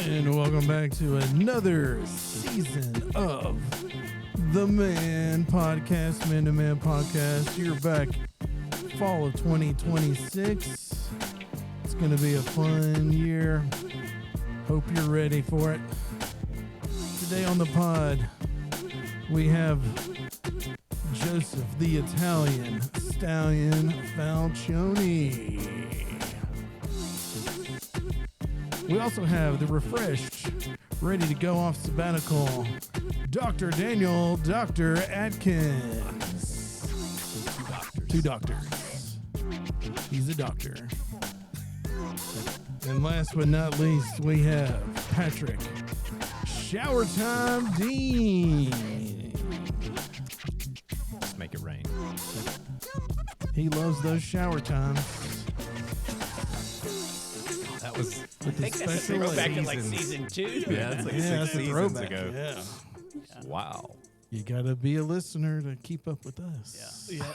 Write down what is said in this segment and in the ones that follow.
And welcome back to another season of the Man Podcast, Man2Man Podcast. You're back fall of 2026. It's going to be a fun year. Hope you're ready for it. Today on the pod, we have Joseph the Italian Stallion Falcione. We also have the refreshed, ready to go off sabbatical, Dr. Daniel, Dr. Atkins. Two doctors. He's a doctor. And last but not least, we have Patrick, Shower Time Dean. Just make it rain. He loves those shower times. That was... I think that's a throwback in like season 2. Yeah, it's like Yeah, 6 that's a seasons throwback. ago. Yeah. Wow. You gotta be a listener to keep up with us. Yeah.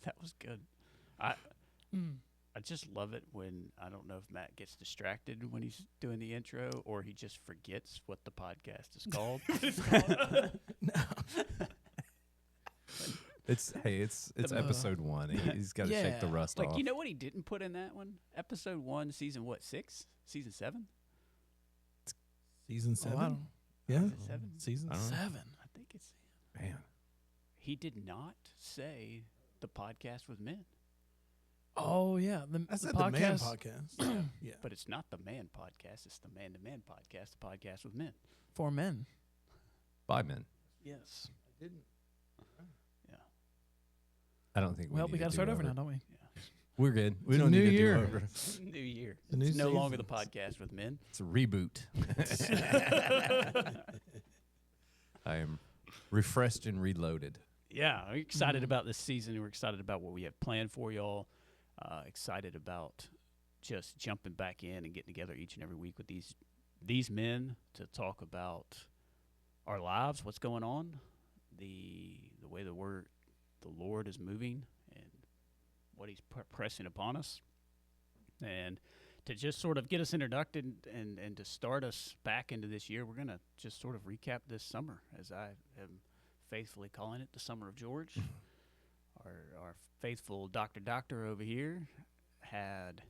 That was good. I just love it when, I don't know if Matt gets distracted when he's doing the intro or he just forgets what the podcast is called. It's episode 1. He's got to shake the rust off. Like, you know what he didn't put in that one? Episode 1, season what, 6? Season 7? Season 7? Wow. Yeah. Is it 7? Season I don't know. 7. I think it's... Man. He did not say the podcast with men. Oh, yeah. I said the Man Podcast. Yeah. But it's not the Man Podcast. It's the Man2Man Podcast, the podcast with men. For men. By men. Yes. I didn't. Yeah. I don't think Well, we got to start over now, don't we? We're good. We It's don't a need new to year. do over. New year. The new It's no season. longer the podcast with men. It's a reboot. I am refreshed and reloaded. Yeah, I'm excited about this season. We're excited about what we have planned for y'all. Excited about just jumping back in and getting together each and every week with these men to talk about our lives, what's going on, the way the Lord is moving, and what He's pressing upon us, and to just sort of get us introduced and to start us back into this year. We're gonna just sort of recap this summer, as I am faithfully calling it the summer of George. Our faithful Doctor over here had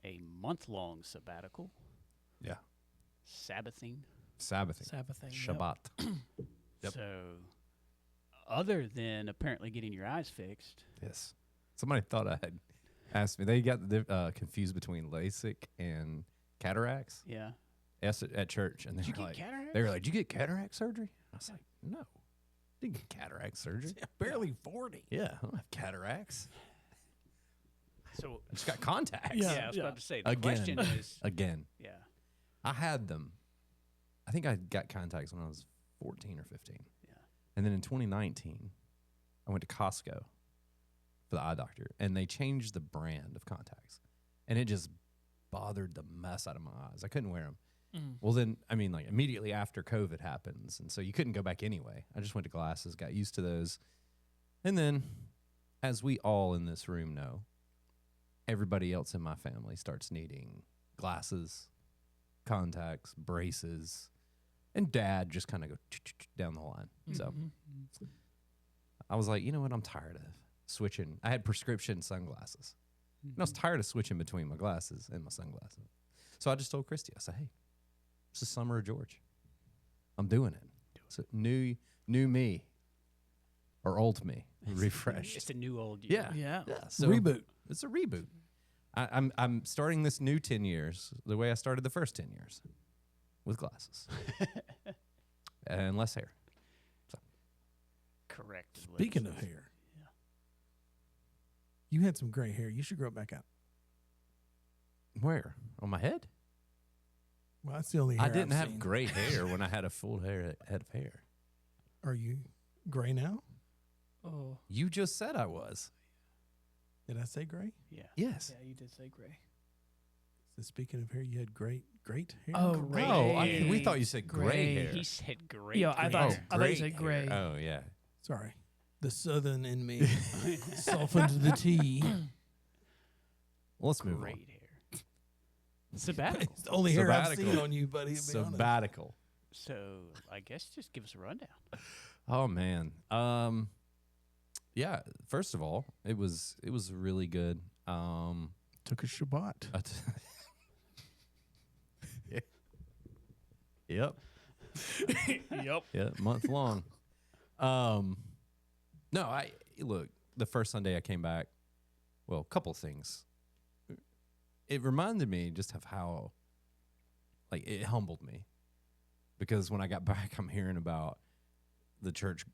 a month-long sabbatical. Yeah. Sabbathing. Sabbathing. Shabbat. Yep. So, other than apparently getting your eyes fixed. Yes. Somebody thought I had asked me. They got confused between LASIK and cataracts. Yeah. At church, and Did you get cataracts? they were like, "Did you get cataract surgery?" I was like, "No, didn't get cataract surgery. Barely 40. Yeah, I don't have cataracts. So, I just got contacts." yeah, I was about to say, the question is, Again, yeah. I had them. I think I got contacts when I was 14 or 15. Yeah. And then in 2019, I went to Costco for the eye doctor, and they changed the brand of contacts, and it just bothered the mess out of my eyes. I couldn't wear them. Well, then, I mean, like immediately after COVID happens, and so you couldn't go back anyway. I just went to glasses, got used to those. And then, as we all in this room know, everybody else in my family starts needing glasses, contacts, braces, and Dad just kind of go down the line. So I was like, you know what? I'm tired of switching. I had prescription sunglasses. And I was tired of switching between my glasses and my sunglasses. So I just told Christy, I said, hey, it's the summer of George. I'm doing it. So new me or old me, refreshed. It's a new old year. Yeah. Yeah. So Reboot. It's a reboot. I'm starting this new 10 years the way I started the first 10 years, with glasses and less hair. So. Correct. Speaking of hair, you had some gray hair. You should grow it back out. Where? On my head? Well, that's the only hair I didn't I've have seen. gray hair when I had a full head of hair. Are you gray now? Oh. You just said I was. Did I say gray? Yeah. Yes. Yeah, you did say gray. So speaking of hair, you had great hair. Oh, Gray Oh, hair. we thought you said gray hair. He said great. Yeah, I thought you great said gray. Oh, yeah. Sorry. The southern in me softened the tea. Well, let's move Great on. hair. Sabbatical. It's the only hair I've Sabbatical. seen on you, buddy. To be honest. Sabbatical. So I guess just give us a rundown. Oh man. Yeah. First of all, it was really good. Took a Shabbat. Yep. Yep. Yeah, month long. No, I look, the first Sunday I came back, well, a couple things. It reminded me just of how, like, it humbled me. Because when I got back, I'm hearing about the church,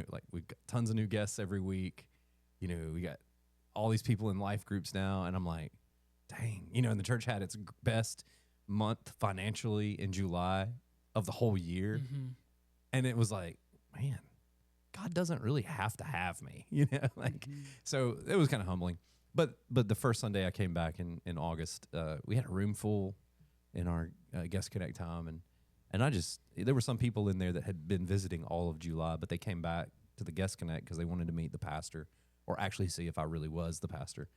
like, we've got tons of new guests every week. We got all these people in life groups now, and I'm like, dang, and the church had its best month financially in July of the whole year. Mm-hmm. And it was like, man, God doesn't really have to have me, so it was kind of humbling. But the first Sunday I came back in August, we had a room full in our guest connect time. And there were some people in there that had been visiting all of July, but they came back to the guest connect because they wanted to meet the pastor or actually see if I really was the pastor.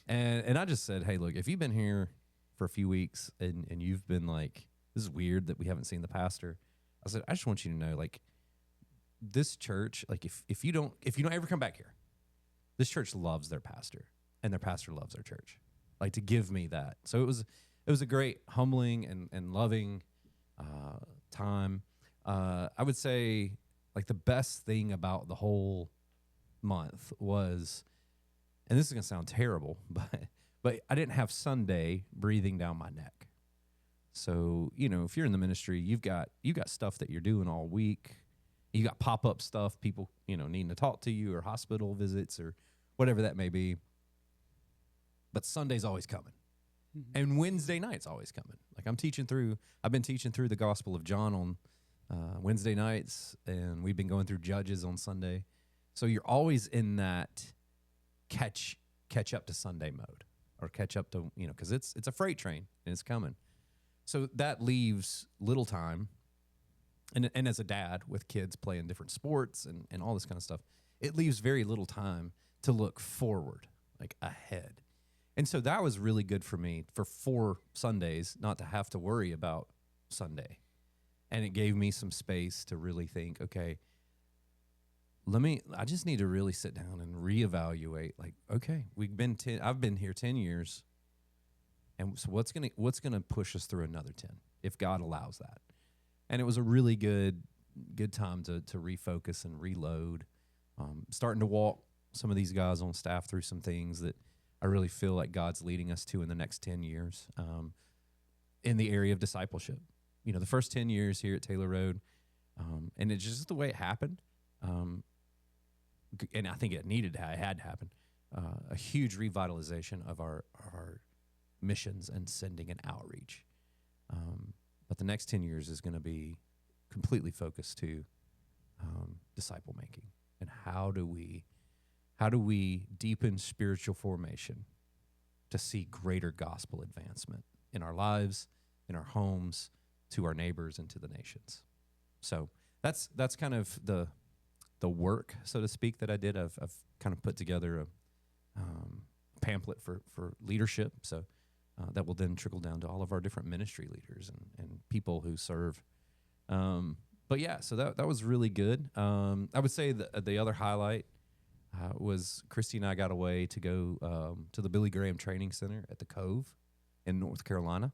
And I just said, hey, look, if you've been here for a few weeks and you've been like, this is weird that we haven't seen the pastor. I said, I just want you to know, like, this church, like, if you don't ever come back here, this church loves their pastor and their pastor loves their church. Like, to give me that. So it was a great, humbling and loving time. I would say, like, the best thing about the whole month was, and this is gonna sound terrible, but I didn't have Sunday breathing down my neck. So, if you're in the ministry, you've got stuff that you're doing all week. You got pop-up stuff, people, needing to talk to you, or hospital visits, or whatever that may be. But Sunday's always coming. Mm-hmm. And Wednesday night's always coming. Like, I've been teaching through the Gospel of John on Wednesday nights, and we've been going through Judges on Sunday. So you're always in that catch up to Sunday mode, or catch up to, because it's a freight train and it's coming. So that leaves little time. And as a dad with kids playing different sports and all this kind of stuff, it leaves very little time to look forward, like ahead. And so that was really good for me for 4 Sundays not to have to worry about Sunday. And it gave me some space to really think, okay, I just need to really sit down and reevaluate, like, okay, I've been here 10 years. And so what's gonna push us through another 10 if God allows that? And it was a really good time to refocus and reload. Starting to walk some of these guys on staff through some things that I really feel like God's leading us to in the next 10 years in the area of discipleship. The first 10 years here at Taylor Road, and it's just the way it happened. And I think it had to happen. A huge revitalization of our missions and sending and outreach. But the next 10 years is going to be completely focused to disciple making, and how do we deepen spiritual formation to see greater gospel advancement in our lives, in our homes, to our neighbors, and to the nations. So that's kind of the work, so to speak, that I did. I've kind of put together a pamphlet for leadership. So that will then trickle down to all of our different ministry leaders and people who serve. But yeah, so that was really good. I would say the other highlight was Christy and I got away to go to the Billy Graham Training Center at the Cove in North Carolina,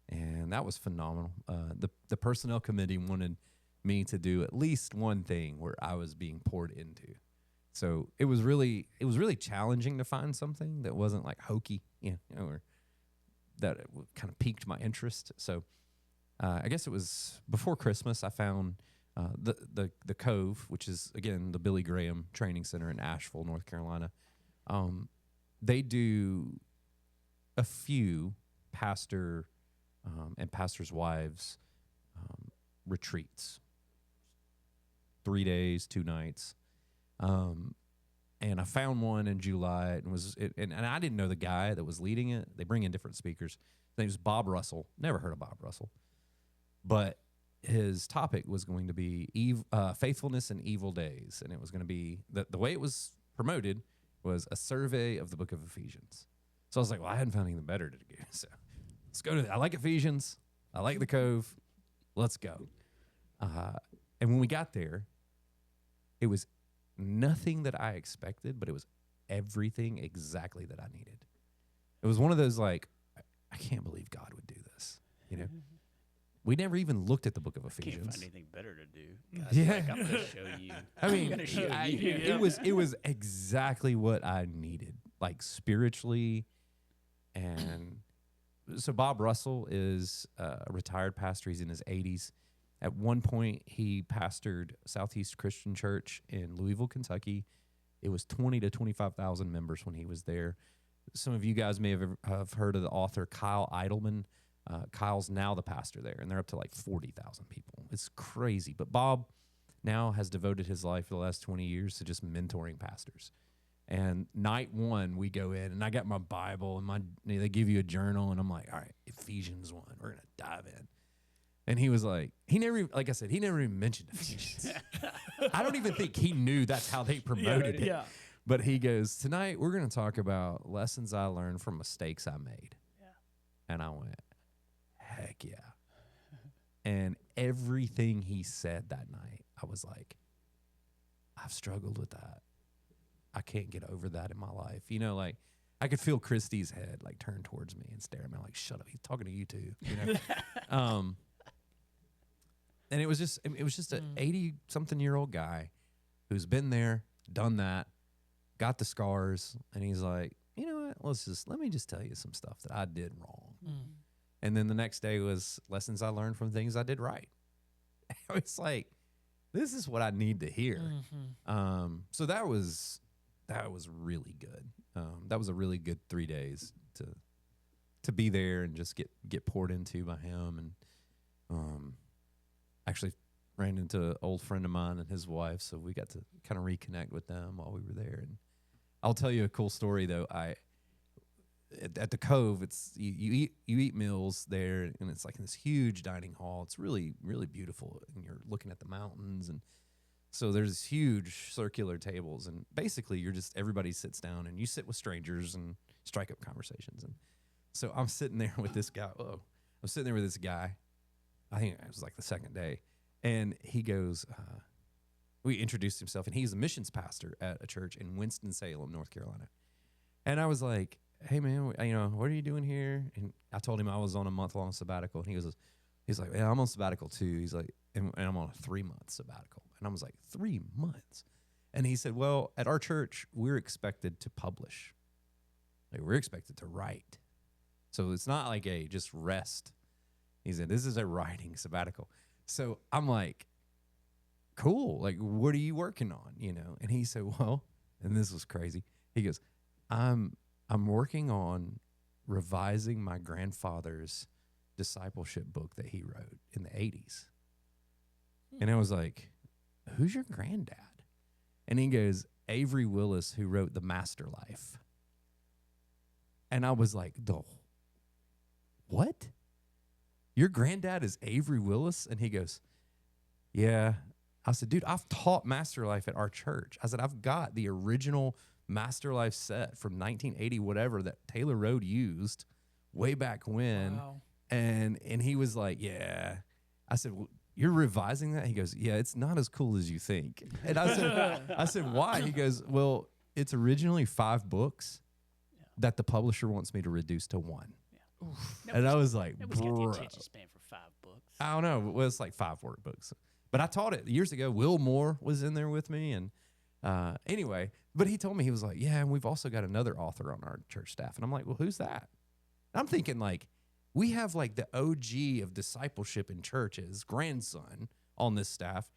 and that was phenomenal. The personnel committee wanted me to do at least one thing where I was being poured into. So it was really challenging to find something that wasn't like hokey, or that kind of piqued my interest. So I guess it was before Christmas I found the Cove, which is, again, the Billy Graham Training Center in Asheville, North Carolina. They do a few pastor and pastors' wives retreats, 3 days, 2 nights. And I found one in July, and I didn't know the guy that was leading it. They bring in different speakers. His name is Bob Russell. Never heard of Bob Russell. But his topic was going to be faithfulness in evil days. And it was going to be, the way it was promoted was a survey of the book of Ephesians. So I was like, well, I hadn't found anything better to do. So let's go I like Ephesians. I like the Cove. Let's go. And when we got there, it was nothing that I expected, but it was everything exactly that I needed. It was one of those like, I can't believe God would do this. You know, we never even looked at the book of Ephesians. Can't find anything better to do. God's Yeah. like, I'm going to show you. I I'm mean, gonna show I- you. it was exactly what I needed, like spiritually. And so Bob Russell is a retired pastor. He's in his 80s. At one point, he pastored Southeast Christian Church in Louisville, Kentucky. It was 20 to 25,000 members when he was there. Some of you guys may have heard of the author Kyle Idleman. Kyle's now the pastor there, and they're up to like 40,000 people. It's crazy. But Bob now has devoted his life for the last 20 years to just mentoring pastors. And night one, we go in, and I got my Bible, and they give you a journal, and I'm like, all right, Ephesians 1, we're going to dive in. And he was like, he never even mentioned Ephesians. I don't even think he knew that's how they promoted it. Yeah. But he goes, tonight we're going to talk about lessons I learned from mistakes I made. Yeah. And I went, heck yeah. And everything he said that night, I was like, I've struggled with that. I can't get over that in my life. You know, like I could feel Christy's head like turn towards me and stare at me. I'm like, shut up. He's talking to you too. You know? And it was just an 80-something-year-old guy who's been there, done that, got the scars, and he's like, you know what? Let me just tell you some stuff that I did wrong. And then the next day was lessons I learned from things I did right. It's like, this is what I need to hear. So that was really good. That was a really good 3 days to be there and just get poured into by him. And actually ran into an old friend of mine and his wife, so we got to kind of reconnect with them while we were there. And I'll tell you a cool story though. At the Cove, it's you eat meals there, and it's like in this huge dining hall. It's really, really beautiful, and you're looking at the mountains, and so there's huge circular tables, and basically everybody sits down, and you sit with strangers and strike up conversations. And so I'm sitting there with this guy. I'm sitting there with this guy. I think it was like the second day, and he goes, we introduced himself, and he's a missions pastor at a church in Winston-Salem, North Carolina. And I was like, hey man, what are you doing here? And I told him I was on a month-long sabbatical, and he's like, yeah, I'm on sabbatical too. He's like, and I'm on a 3-month sabbatical. And I was like, 3 months? And he said, well, at our church, we're expected to publish. Like, we're expected to write. So it's not like a just rest. He said, this is a writing sabbatical. So I'm like, cool. Like, what are you working on? You know? And he said, well, and this was crazy. He goes, I'm working on revising my grandfather's discipleship book that he wrote in the 80s. And I was like, who's your granddad? And he goes, Avery Willis, who wrote The Master Life. And I was like, what? Your granddad is Avery Willis? And he goes, yeah. I said, dude, I've taught Master Life at our church. I said, I've got the original Master Life set from 1980, whatever, that Taylor Road used way back when. Wow. And he was like, yeah. I said, well, you're revising that? He goes, yeah, it's not as cool as you think. And I said, why? He goes, well, it's originally 5 books that the publisher wants me to reduce to 1. And I was like, Nobody's got the bro. attention span for 5 books. I don't know. Well, it's like 5 workbooks. But I taught it years ago. Will Moore was in there with me. And anyway, but he told me, he was like, yeah, and we've also got another author on our church staff. And I'm like, well, who's that? And I'm thinking like, we have like the OG of discipleship in churches, grandson on this staff.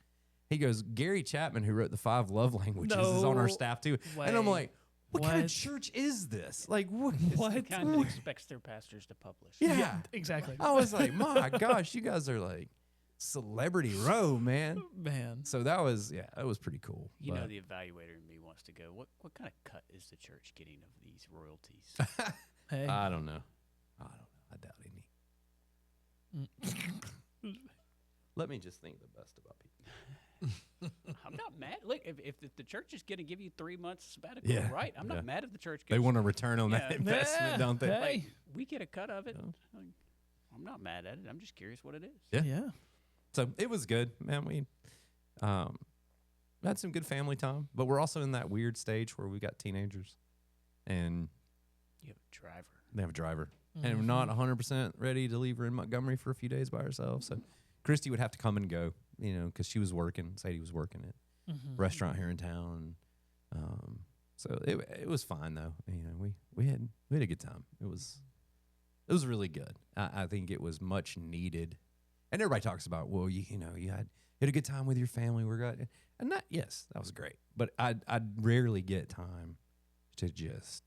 He goes, Gary Chapman, who wrote the 5 love languages, is on our staff too. And I'm like, what kind of church is this? Like, what? It's the kind that expects their pastors to publish. Yeah, exactly. I was like, my gosh, you guys are like celebrity row, man. So that was pretty cool. You know, the evaluator in me wants to go, what kind of cut is the church getting of these royalties? Hey. I don't know. I doubt any. Let me just think the best about people. I'm not mad. Look, if the church is going to give you 3 months sabbatical, Yeah, right? I'm not mad if the church goes. They want a return on that Yeah. investment, don't they? Hey. Like, we get a cut of it. Like, I'm not mad at it. I'm just curious what it is. Yeah. Yeah. So it was good, man. We had some good family time, but we're also in that weird stage where we got teenagers and You have a driver. they have a driver. And we're not 100% ready to leave her in Montgomery for a few days by herself. So Christy would have to come and go, because she was working. Sadie was working at restaurant here in town. So it was fine though. We had a good time. It was really good. I think it was much needed. And everybody talks about, well, you had a good time with your family. And that was great. But I'd rarely get time to just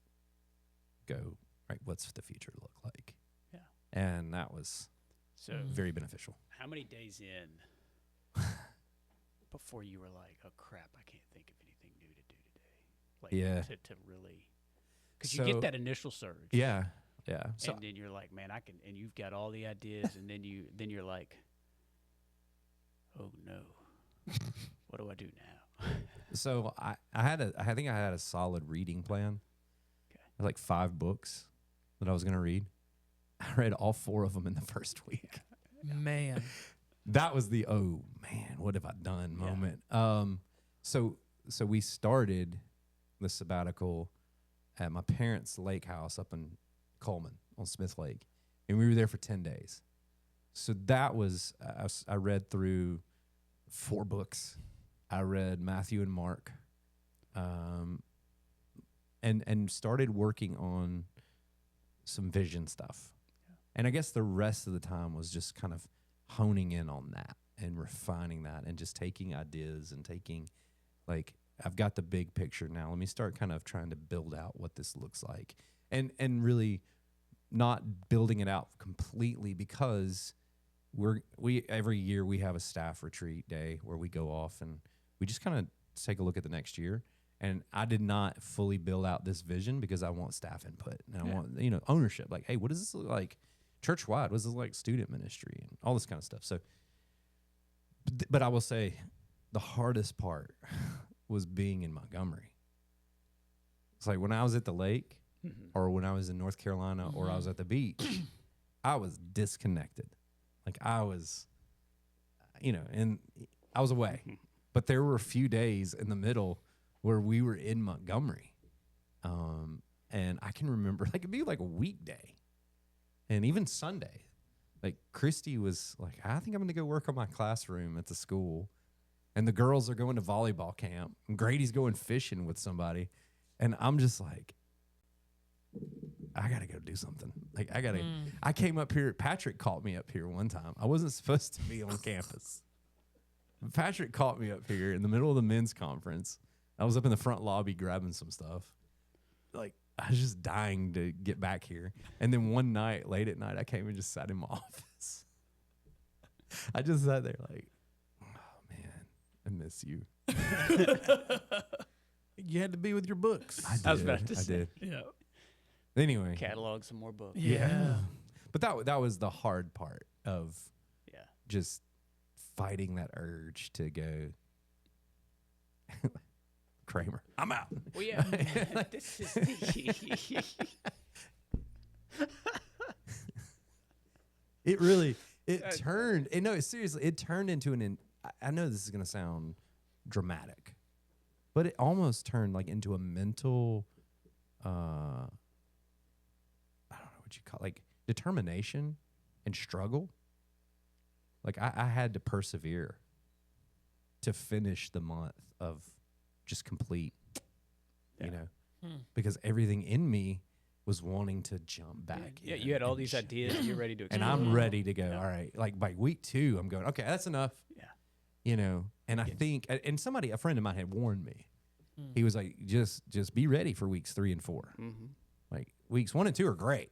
go, right, what's the future look like? Yeah. And that was So very beneficial. how many days in before you were like, oh, crap, I can't think of anything new to do today? Like, Yeah. To really, because you get that initial surge. Yeah. Yeah. So And then you're like, man, I can, and you've got all the ideas, and then you're like, oh no, what do I do now? So I think I had a solid reading plan. Okay. Like 5 books that I was gonna read. I read all 4 of them in the first week. Man. That was the oh man, what have I done Yeah. moment. So we started the sabbatical at my parents' lake house up in Coleman on Smith Lake, and we were there for 10 days. So that was I read through 4 books. I read Matthew and Mark, and started working on some vision stuff. Yeah. And I guess the rest of the time was just kind of honing in on that and refining that and just taking ideas and taking, like, I've got the big picture now. Let me start kind of trying to build out what this looks like, and really not building it out completely, because we every year we have a staff retreat day where we go off and we just kind of take a look at the next year. And I did not fully build out this vision because I want staff input and I want, ownership. Like, hey, what does this look like church-wide? What does this look like student ministry and all this kind of stuff? So, but I will say the hardest part was being in Montgomery. It's like when I was at the lake or when I was in North Carolina or I was at the beach, I was disconnected. Like I was, and I was away. But there were a few days in the middle where we were in Montgomery. And I can remember, like, it'd be like a weekday. And even Sunday. Like, Christy was like, I think I'm going to go work on my classroom at the school. And the girls are going to volleyball camp. And Grady's going fishing with somebody. And I'm just like, I got to go do something. Like, I came up here. Patrick caught me up here one time. I wasn't supposed to be on campus. Patrick caught me up here in the middle of the men's conference. I was up in the front lobby grabbing some stuff. Like, I was just dying to get back here. And then one night, late at night, I came and just sat in my office. I just sat there like, oh, man, I miss you. You had to be with your books. I was about to say. I did. Yeah. Anyway. Catalog some more books. Yeah. But that was the hard part of Yeah. just fighting that urge to go, Kramer, I'm out. Well, yeah. This is the It really, turned, and no, seriously, it turned into I know this is going to sound dramatic, but it almost turned like into a mental, I don't know what you call it, like determination and struggle. Like I had to persevere to finish the month of just complete, because everything in me was wanting to jump back. Yeah, in you had all and these ideas. And you're ready to and explore. I'm ready to go. Yeah. All right, like by week 2, I'm going, okay, that's enough. Yeah. And I think, and a friend of mine had warned me. He was like, just be ready for weeks 3 and 4. Mm-hmm. Like weeks 1 and 2 are great.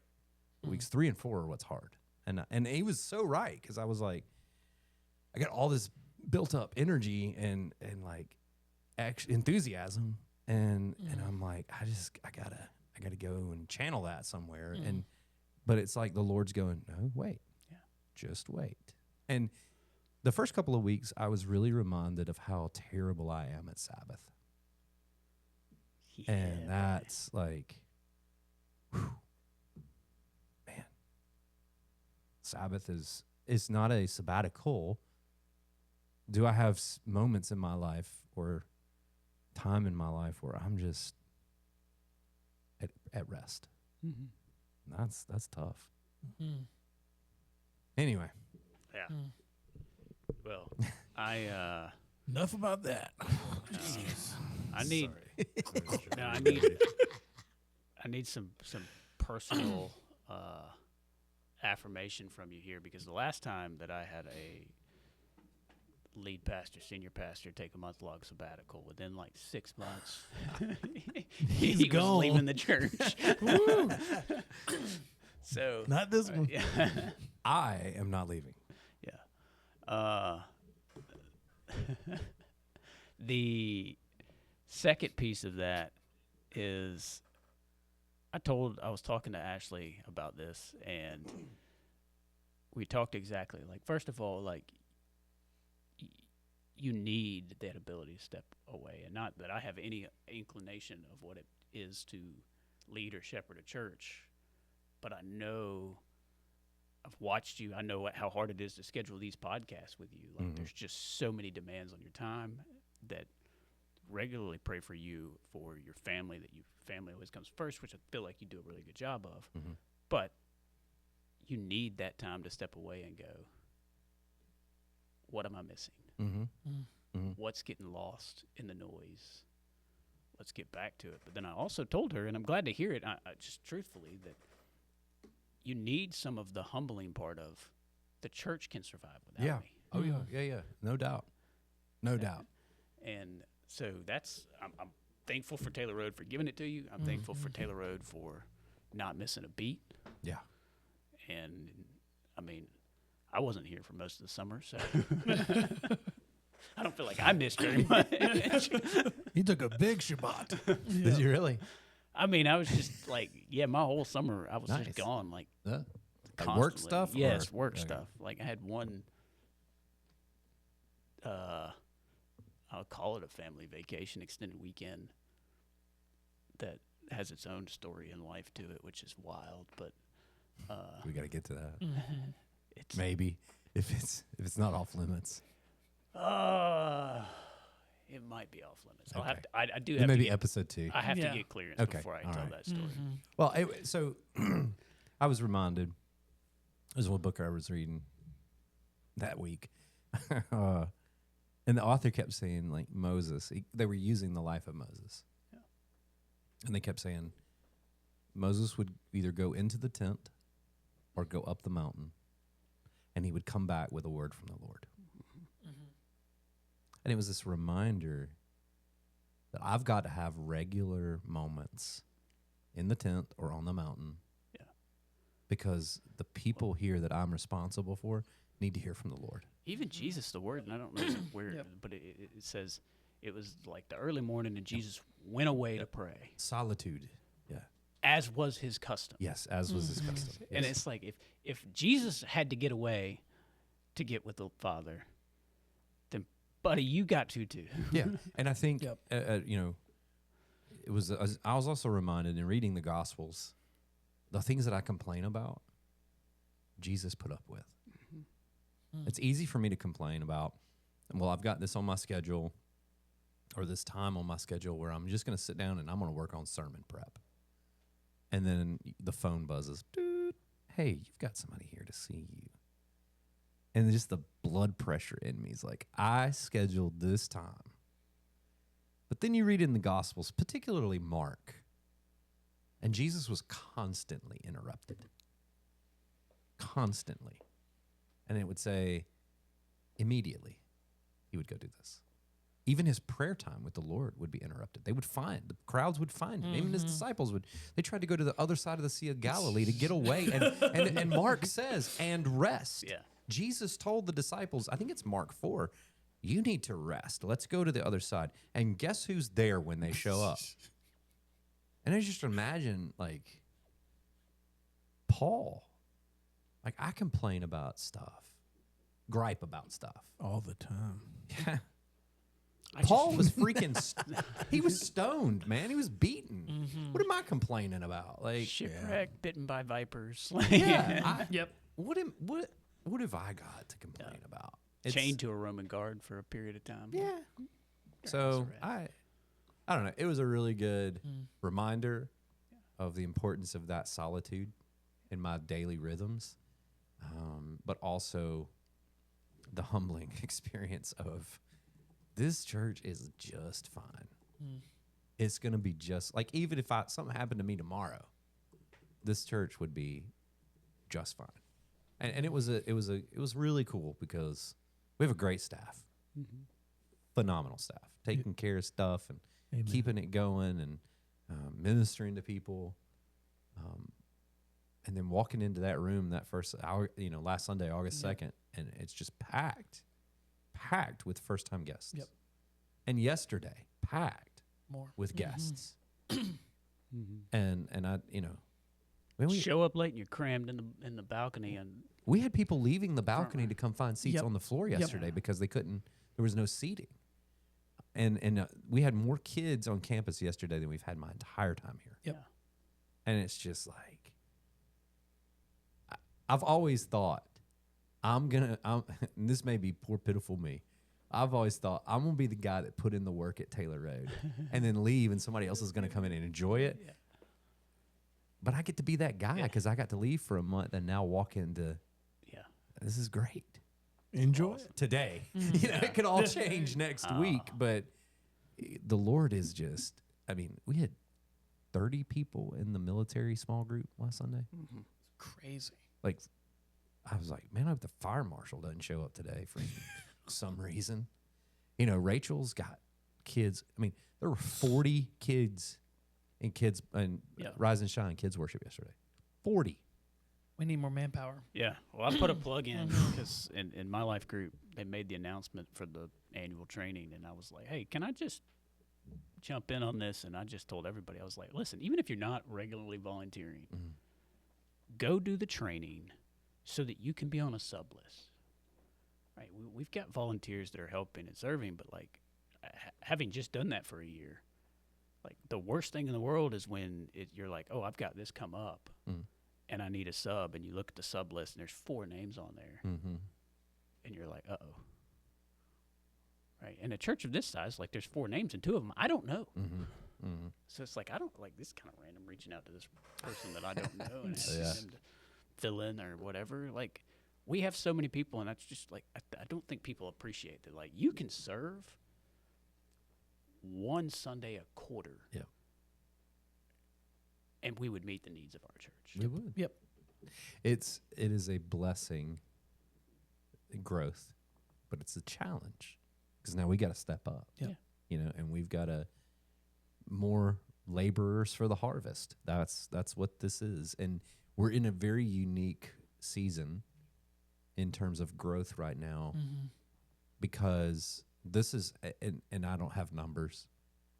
Weeks 3 and 4 are what's hard. And he was so right, because I was like, I got all this built up energy and like enthusiasm, and I'm like, I gotta go and channel that somewhere. But it's like the Lord's going, no, wait, just wait. And the first couple of weeks, I was really reminded of how terrible I am at Sabbath. Yeah, And that's like, whew, man. Sabbath is not a sabbatical. Do I have moments in my life or time in my life where I'm just at rest? Mm-hmm. That's tough. Mm. Anyway, Yeah. Mm. Well, I Enough about that. I need sorry. no, I need some personal affirmation from you here, because the last time that I had a lead pastor, senior pastor, take a month-long sabbatical, within like 6 months, he was gone. leaving the church. So Not this one. yeah. I am not leaving. The second piece of that is I was talking to Ashley about this, and we talked exactly like, first of all, like you need that ability to step away, and not that I have any inclination of what it is to lead or shepherd a church, but I know I've watched you. I know how hard it is to schedule these podcasts with you. Like, there's just so many demands on your time that regularly pray for you, for your family, that family always comes first, which I feel like you do a really good job of. Mm-hmm. But you need that time to step away and go, what am I missing? Mm-hmm. Mm. Mm-hmm. What's getting lost in the noise? Let's get back to it. But then I also told her, and I'm glad to hear it, I just truthfully, that you need some of the humbling part of the church can survive without Yeah. me. Oh yeah. No doubt. No doubt. And so I'm thankful for Taylor Road for giving it to you. I'm thankful for Taylor Road for not missing a beat. Yeah. And I mean, I wasn't here for most of the summer, so I don't feel like I missed very much. He took a big Shabbat. Did you really? I mean, I was just like, my whole summer I was Nice. just gone, like Like constantly. work stuff? Yes, or- work okay. stuff. Like I had one, I'll call it a family vacation, extended weekend that has its own story and life to it, which is wild. But We got to get to that. it's Maybe if it's not off limits. it might be off limits. Okay. I'll have to. I do Then have to maybe get, episode 2. I have Yeah. to get clearance Okay, before I all tell right. that story. Well, so I was reminded. There's one book I was reading that week, and the author kept saying, like, Moses. They were using the life of Moses, and they kept saying Moses would either go into the tent or go up the mountain, and he would come back with a word from the Lord. And it was this reminder that I've got to have regular moments in the tent or on the mountain. Yeah. Because the people here that I'm responsible for need to hear from the Lord. Even Jesus, the word, and I don't know where, Yep. but it says it was like the early morning, and Jesus went away to pray, Solitude. Yeah. as was his custom. Yes, as was his custom. And Yes. it's like if Jesus had to get away to get with the Father, then buddy, you got to too. Yeah, and I think Yep. it was. I was also reminded in reading the Gospels, the things that I complain about, Jesus put up with. It's easy for me to complain about. Well, I've got this on my schedule, or this time on my schedule where I'm just going to sit down and I'm going to work on sermon prep, and then the phone buzzes. Dude, hey, you've got somebody here to see you. And just the blood pressure in me is like, I scheduled this time. But then you read in the Gospels, particularly Mark, and Jesus was constantly interrupted. Constantly. And it would say, immediately, he would go do this. Even his prayer time with the Lord would be interrupted. The crowds would find him. Even his disciples they tried to go to the other side of the Sea of Galilee to get away. And Mark says, and rest. Yeah. Jesus told the disciples, I think it's Mark 4, you need to rest. Let's go to the other side. And guess who's there when they show up? And I just imagine, like, Paul. Like, I complain about stuff, gripe about stuff. All the time. Yeah. Paul was freaking. He was stoned, man. He was beaten. Mm-hmm. What am I complaining about? Like, Shipwrecked, bitten by vipers. yeah. Yep. What have I got to complain about? Chained to a Roman guard for a period of time. Yeah. So I don't know. It was a really good reminder of the importance of that solitude in my daily rhythms, but also the humbling experience of this church is just fine. It's gonna be just like, even if something happened to me tomorrow, this church would be just fine. And it was really cool because we have a great staff, phenomenal staff, taking care of stuff and keeping it going and ministering to people. And then walking into that room that first hour, last Sunday, August 2nd, and it's just packed with first-time guests. Yep. And yesterday, packed More with guests. And I, we Show up late and you're crammed in the balcony, and we had people leaving the balcony to come find seats on the floor yesterday because they couldn't. There was no seating. And we had more kids on campus yesterday than we've had my entire time here. Yep. And it's just like, I've always thought and this may be poor pitiful me. I've always thought I'm going to be the guy that put in the work at Taylor Road and then leave, and somebody else is going to come in and enjoy it. Yeah. But I get to be that guy because I got to leave for a month and now walk into, this is great. Enjoy it. Today. It could all change next week, but the Lord is just, we had 30 people in the military small group last Sunday. crazy. Like, I was like, man, I hope the fire marshal doesn't show up today for some reason. Rachel's got kids. There were 40 kids and Rise and Shine Kids Worship yesterday. 40. We need more manpower. Yeah. Well, I put a plug in because in my life group, they made the announcement for the annual training, and I was like, hey, can I just jump in on this? And I just told everybody, I was like, listen, even if you're not regularly volunteering, go do the training so that you can be on a sub list. Right? We've got volunteers that are helping and serving, but like having just done that for a year, like the worst thing in the world is when you're like, oh, I've got this come up. And I need a sub, and you look at the sub list, and there's 4 names on there, and you're like, uh-oh. Right? In a church of this size, like, there's 4 names, and 2 of them I don't know. So it's like, I don't, like, this kind of random reaching out to this person that I don't know and asking them to fill in or whatever. Like, we have so many people, and that's just, like, I don't think people appreciate that. Like, you can serve one Sunday a quarter. Yeah. And we would meet the needs of our church. We would. Yep. It is a blessing, growth, but it's a challenge because now we got to step up. Yeah. And we've got more laborers for the harvest. That's what this is, and we're in a very unique season in terms of growth right now because this is, and I don't have numbers,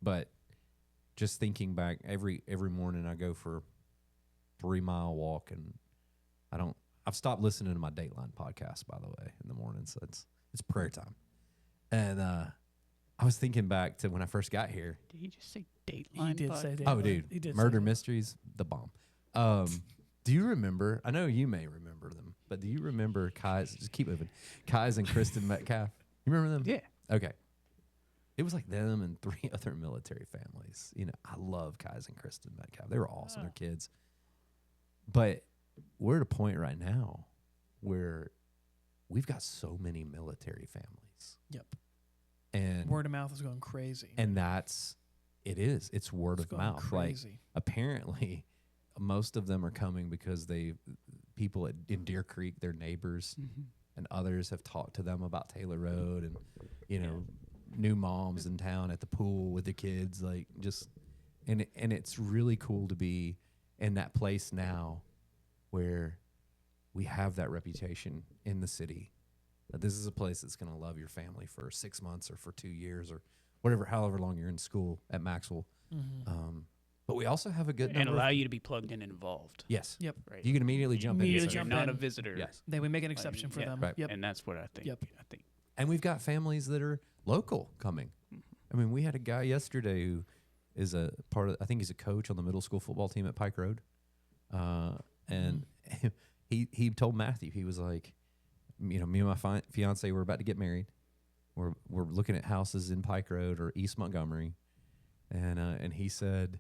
but just thinking back, every morning I go for a 3-mile walk, and I've stopped listening to my Dateline podcast, by the way, in the morning. So it's prayer time. And I was thinking back to when I first got here. Did he just say Dateline? He did say Dateline. Oh, dude, He did Murder say Mysteries, the bomb. Do you remember? I know you may remember them, but do you remember Kai's? Just keep moving. Kai's and Kristen Metcalf. You remember them? Yeah. Okay. It was like them and 3 other military families. I love Kai's and Kristen Metcalf. They were awesome. They're kids. But we're at a point right now where we've got so many military families. Yep. And word of mouth is going crazy. And it's word of mouth. Crazy. Like, apparently most of them are coming because people in Deer Creek, their neighbors, and others have talked to them about Taylor Road, and new moms in town at the pool with the kids, and it's really cool to be in that place now where we have that reputation in the city that this is a place that's going to love your family for 6 months or for 2 years or however long you're in school at Maxwell. But we also have a good and allow you to be plugged in and involved. Yes. Yep. Right. You can immediately jump in. You're not a visitor. Yes. Then we make an exception for them. Right. Yep. And that's what I think. Yep. I think. And we've got families that are local coming. I mean, we had a guy yesterday who is a part of, I think he's a coach on the middle school football team at Pike Road. And he told Matthew, he was like, me and my fiance were about to get married. We're looking at houses in Pike Road or East Montgomery. And he said,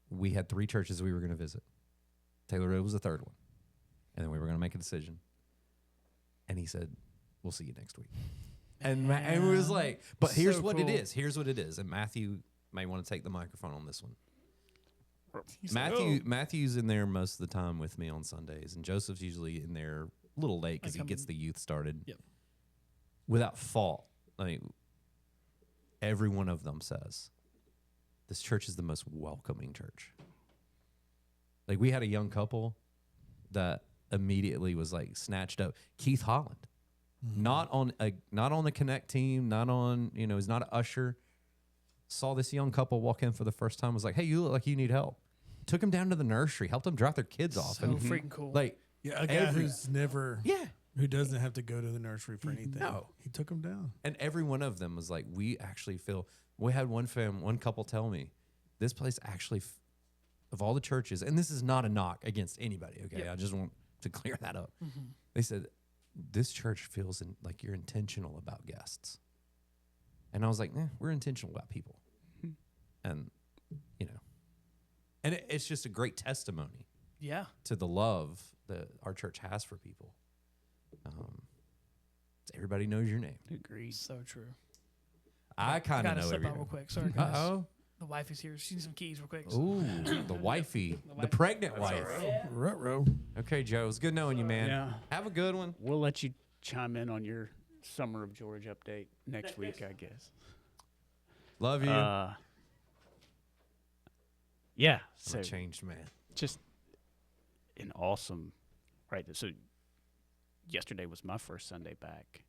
we had 3 churches we were going to visit. Taylor Road was the 3rd one. And then we were going to make a decision. And he said, we'll see you next week. And it was like, but here's So what cool. it is. Here's what it is. And Matthew may want to take the microphone on this one. Matthew's in there most of the time with me on Sundays. And Joseph's usually in there a little late because he gets the youth started. Yep. Without fault, like every one of them says, this church is the most welcoming church. Like we had a young couple that immediately was like snatched up. Keith Holland, not on the Connect team, not on, he's not an usher. Saw this young couple walk in for the first time, was like, hey, you look like you need help. Took him down to the nursery, helped them drop their kids off. So freaking cool. Like, Yeah, a guy who's never, who doesn't have to go to the nursery for anything. No. He took him down. And every one of them was like, we actually feel, we had one couple tell me, this place actually, of all the churches, and this is not a knock against anybody, okay? Yep. I just want to clear that up. They said, this church feels like you're intentional about guests. And I was like, we're intentional about people. And, and it's just a great testimony Yeah. to the love that our church has for people. Everybody knows your name. Agreed. So true. I kind of Gotta know step out every real quick. Sorry, guys. Uh-oh. The wife is here. She needs some keys real quick. Ooh, the wifey. The wife. pregnant wife. Ruh-roh. Okay, Joe. It was good knowing you, man. Yeah. Have a good one. We'll let you chime in on your Summer of George update next week, I guess. Love you. Yeah. I'm So a changed man. just an awesome, right? So yesterday was my first Sunday back.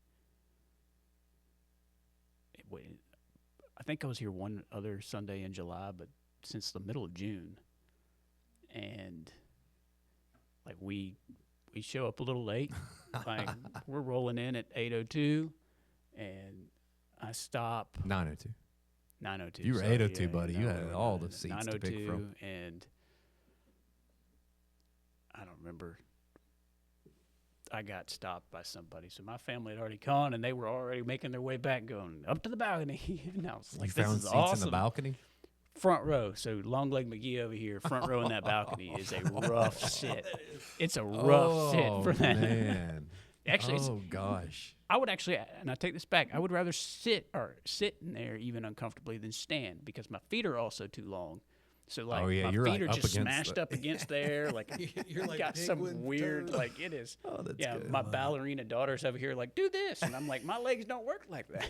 I think I was here one other Sunday in July, but since the middle of June. And like we show up a little late. Like we're rolling in at 8:02 and I stop 902. 9:02. You were sorry, 8:02, buddy. You no, had no, all no, the seats to pick 9:02, from. and I don't remember. I got stopped by somebody, so my family had already gone, and they were already making their way back, going up to the balcony. And I was like, You "This found is seats awesome!" in the balcony? Front row, so long leg McGee over here. Front row in that balcony is a rough sit. It's a rough sit for that. Man. Actually, it's, gosh. I would actually, and I take this back, I would rather sit in there even uncomfortably than stand because my feet are also too long. So like my you're feet like are up just against smashed up against there. Like You're like got some penguin weird, toes. like it is. Oh, that's yeah, good. my ballerina daughter's over here like, do this. And I'm like, my legs don't work like that.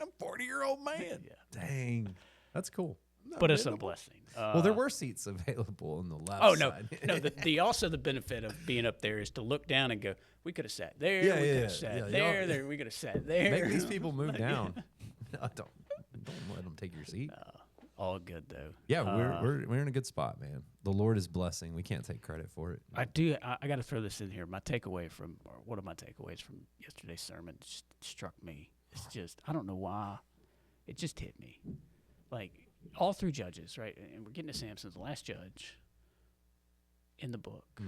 I'm a 40-year-old man. Yeah. Dang. That's cool. But it's a blessing. Well, there were seats available on the left Oh no, side. no. The also the benefit of being up there is to look down and go, we could have sat there, Yeah, we yeah, could have yeah. sat Yeah, there, y'all- there, we could have sat there. Make these people move down. No, don't let them take your seat. All good though. Yeah, we're in a good spot, man. The Lord is blessing. We can't take credit for it. I do. I got to throw this in here. My takeaway from, or one of my takeaways from yesterday's sermon, just struck me. It's just, I don't know why, it just hit me. Like all through Judges, right? And we're getting to Samson's the last judge in the book,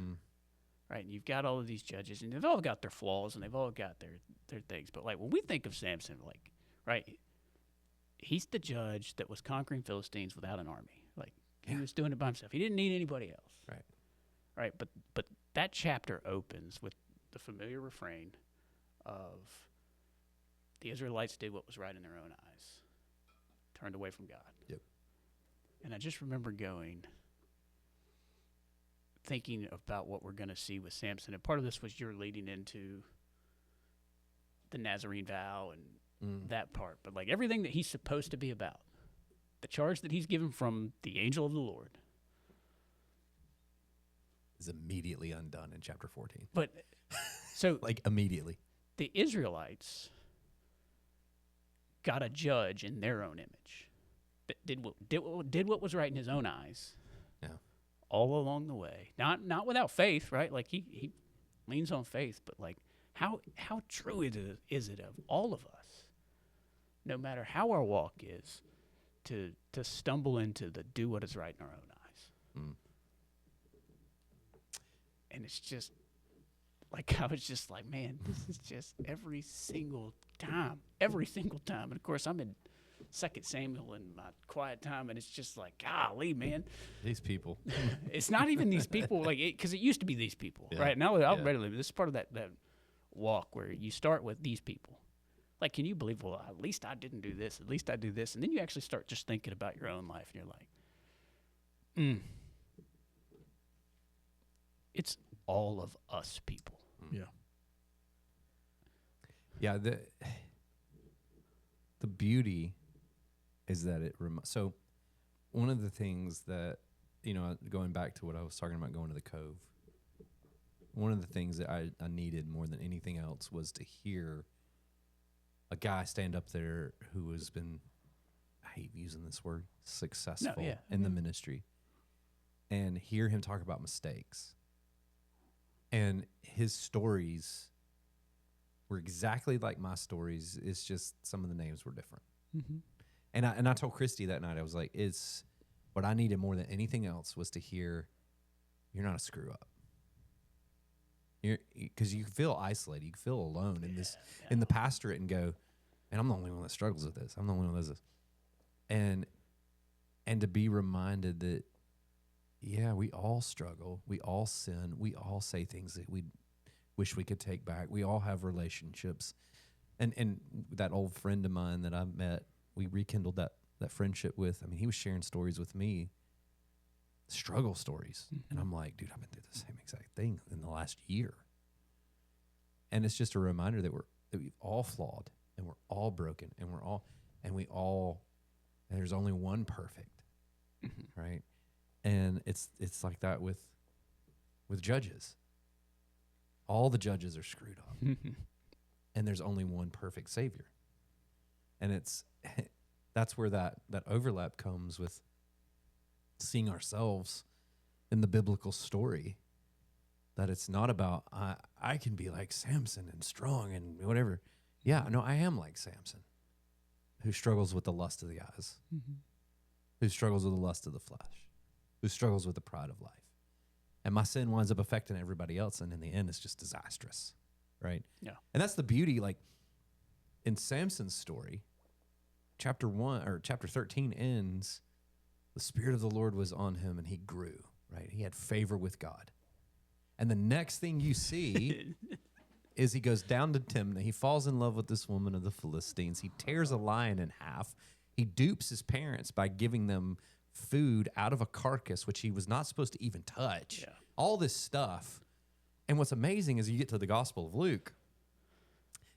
right? And you've got all of these judges, and they've all got their flaws, and they've all got their things. But like when we think of Samson, like right, he's the judge that was conquering Philistines without an army. Like he was doing it by himself. He didn't need anybody else. Right. Right. But that chapter opens with the familiar refrain of the Israelites did what was right in their own eyes, turned away from God. Yep. And I just remember thinking about what we're going to see with Samson. And part of this was you're leading into the Nazarene vow and that part. But like everything that he's supposed to be about, the charge that he's given from the angel of the Lord, is immediately undone in chapter 14. but so Like immediately. the Israelites got a judge in their own image that did what was right in his own eyes. Yeah. All along the way, not without faith, right? Like he leans on faith, but like how true is it of all of us no matter how our walk is, to stumble into the do what is right in our own eyes. Mm. And it's just like, I was just like, man, this is just every single time. And of course, I'm in 2 Samuel in my quiet time, and it's just like, golly, man. These people. It's not even these people, like, because it used to be these people, Yeah. right? Now I'll Yeah. readily, this is part of that walk where you start with these people. Like, can you believe, well, at least I didn't do this, at least I do this. And then you actually start just thinking about your own life, and you're like, it's all of us people. Yeah. Yeah, the beauty is that so one of the things that, going back to what I was talking about going to the Cove, one of the things that I needed more than anything else was to hear a guy stand up there who has been, I hate using this word, successful in the ministry, and hear him talk about mistakes. And his stories were exactly like my stories. It's just some of the names were different. Mm-hmm. And I told Christy that night, I was like, it's what I needed more than anything else was to hear, you're not a screw up. Because you feel isolated, you feel alone in the pastorate, and go, man, I'm the only one that struggles with this. I'm the only one that does this. And to be reminded that, yeah, we all struggle, we all sin, we all say things that we wish we could take back. We all have relationships. And that old friend of mine that I met, we rekindled that friendship with. I mean, he was sharing stories with me, struggle stories. Mm-hmm. And I'm like, dude, I've been through the same exact thing in the last year. And it's just a reminder that we've all flawed, and we're all broken, and there's only one perfect, right? And it's like that with judges. All the judges are screwed up, and there's only one perfect Savior. And that's where that overlap comes with seeing ourselves in the biblical story, that it's not about, I can be like Samson and strong and whatever. Yeah, no, I am like Samson, who struggles with the lust of the eyes, who struggles with the lust of the flesh, who struggles with the pride of life. And my sin winds up affecting everybody else, and in the end, it's just disastrous, right? Yeah. And that's the beauty, like, in Samson's story, chapter 13 ends, the Spirit of the Lord was on him, and he grew, right? He had favor with God. And the next thing you see is he goes down to Timnah. He falls in love with this woman of the Philistines. He tears a lion in half. He dupes his parents by giving them food out of a carcass, which he was not supposed to even touch. Yeah. All this stuff. And what's amazing is you get to the Gospel of Luke,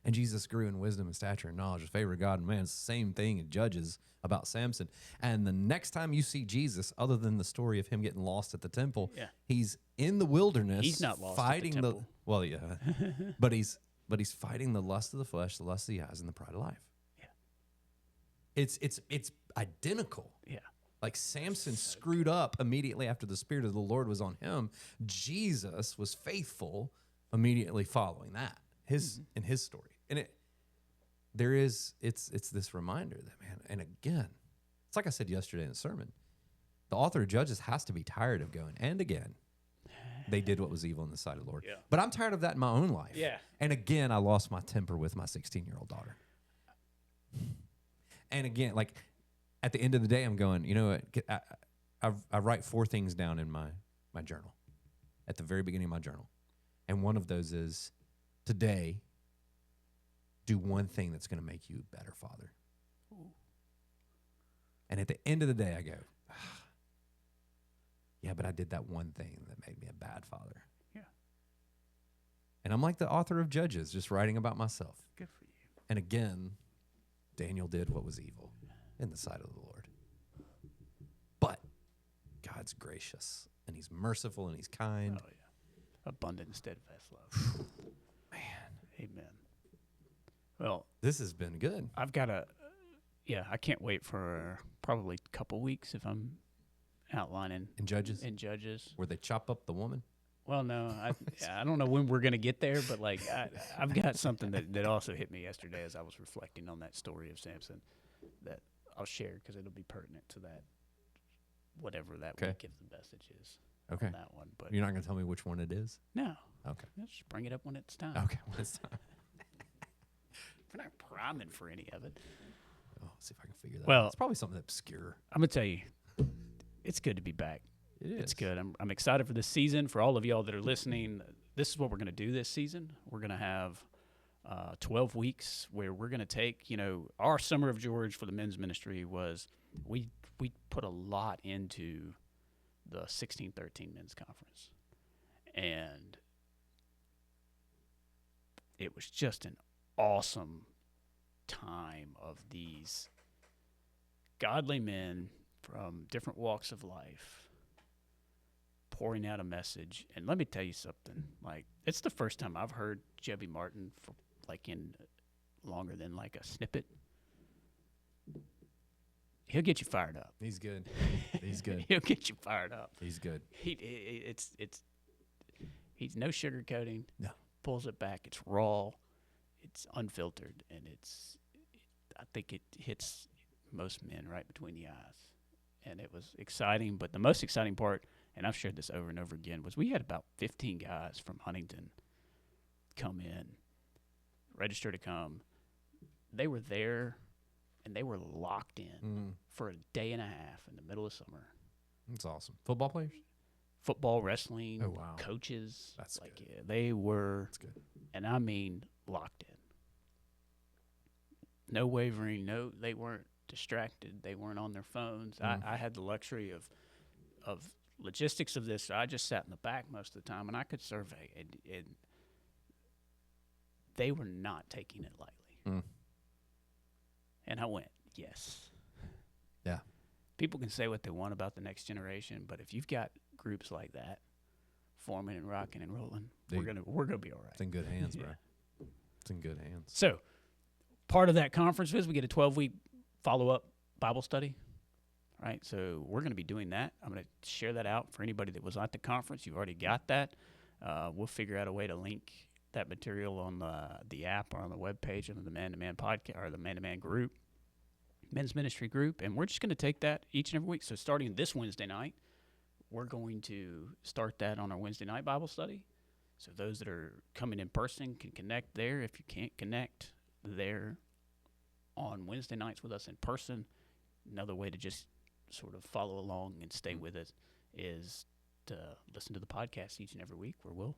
and Jesus grew in wisdom and stature and knowledge and favor of God and man. It's the same thing in Judges about Samson. And the next time you see Jesus, other than the story of him getting lost at the temple, he's in the wilderness. He's not lost fighting at the temple. well, yeah, but he's fighting the lust of the flesh, the lust of the eyes, and the pride of life. Yeah, it's identical. Yeah. Like Samson screwed up immediately after the Spirit of the Lord was on him. Jesus was faithful immediately following that, in his story. And it's this reminder that, man, and again, it's like I said yesterday in the sermon, the author of Judges has to be tired of going, and again, they did what was evil in the sight of the Lord. Yeah. But I'm tired of that in my own life. Yeah. And again, I lost my temper with my 16-year-old daughter. And again, like, at the end of the day, I'm going, you know what? I write 4 things down in my journal at the very beginning of my journal. And one of those is, today, do one thing that's going to make you a better father. Ooh. And at the end of the day, I go, yeah, but I did that one thing that made me a bad father. Yeah. And I'm like the author of Judges, just writing about myself. Good for you. And again, Daniel did what was evil in the sight of the Lord. But God's gracious, and he's merciful, and he's kind. Oh, yeah. Abundant and steadfast love. Man. Amen. Well, This has been good. I've got I can't wait for probably a couple weeks if I'm outlining In Judges, in Judges. where they chop up the woman. Well, no, I don't know when we're gonna get there, but like I've got something that also hit me yesterday as I was reflecting on that story of Samson that I'll share because it'll be pertinent to that, whatever that Okay. week of the message is. Okay. On that one, but You're not going to tell me which one it is? no, Okay. let's just bring it up when it's time. Okay. Well, it's time. We're not priming for any of it. Oh, see if I can figure that Well- out. It's probably something obscure. I'm gonna tell you, it's good to be back. It is. It's good. I'm excited for this season. For all of y'all that are listening, this is what we're going to do this season. We're going to have 12 weeks where we're going to take, our Summer of George for the men's ministry was we put a lot into the 16-13 men's conference. And it was just an awesome time of these godly men from different walks of life pouring out a message. And let me tell you something, like, it's the first time I've heard Jebby Martin for like in longer than like a snippet. He'll get you fired up. He's good. He's good. He'll get you fired up. He's good. He's no sugarcoating. No. Pulls it back. It's raw. It's unfiltered, and I think it hits most men right between the eyes. And it was exciting, but the most exciting part, and I've shared this over and over again, was we had about 15 guys from Huntington come in, register to come. They were there, and they were locked in for a day and a half in the middle of summer. That's awesome. Football players? Football, wrestling, Oh, wow. coaches. That's like good. yeah, they were, That's good. and I mean locked in. No wavering. No, they weren't distracted. They weren't on their phones. I had the luxury of logistics of this. So I just sat in the back most of the time, and I could survey. And they were not taking it lightly. And I went, yes. Yeah. People can say what they want about the next generation, but if you've got groups like that forming and rocking and rolling, we're gonna be all right. It's in good hands, bro. Yeah. It's in good hands. So, part of that conference is we get a 12-week follow-up Bible study, right? So we're going to be doing that. I'm going to share that out for anybody that was at the conference. You've already got that. We'll figure out a way to link that material on the app or on the webpage of the Man2Man Podcast or the Man2Man group, men's ministry group, and we're just going to take that each and every week. So starting this Wednesday night, we're going to start that on our Wednesday night Bible study. So those that are coming in person can connect there. If you can't connect there on Wednesday nights with us in person, another way to just sort of follow along and stay with us is to listen to the podcast each and every week where we'll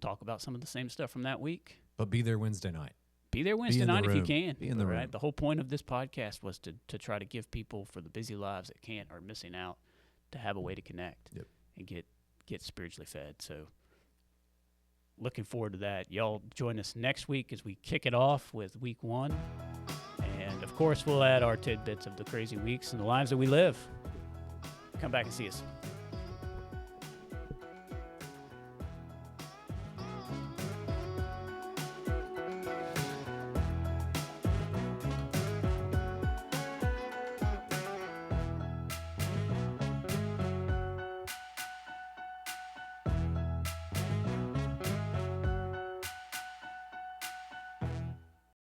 talk about some of the same stuff from that week. But be there Wednesday night. Be there Wednesday in the night if you room. can. Be in the right? room. The whole point of this podcast was to try to give people for the busy lives that can't or missing out to have a way to connect and get spiritually fed. So looking forward to that. Y'all join us next week as we kick it off with week 1. And, of course, we'll add our tidbits of the crazy weeks and the lives that we live. Come back and see us.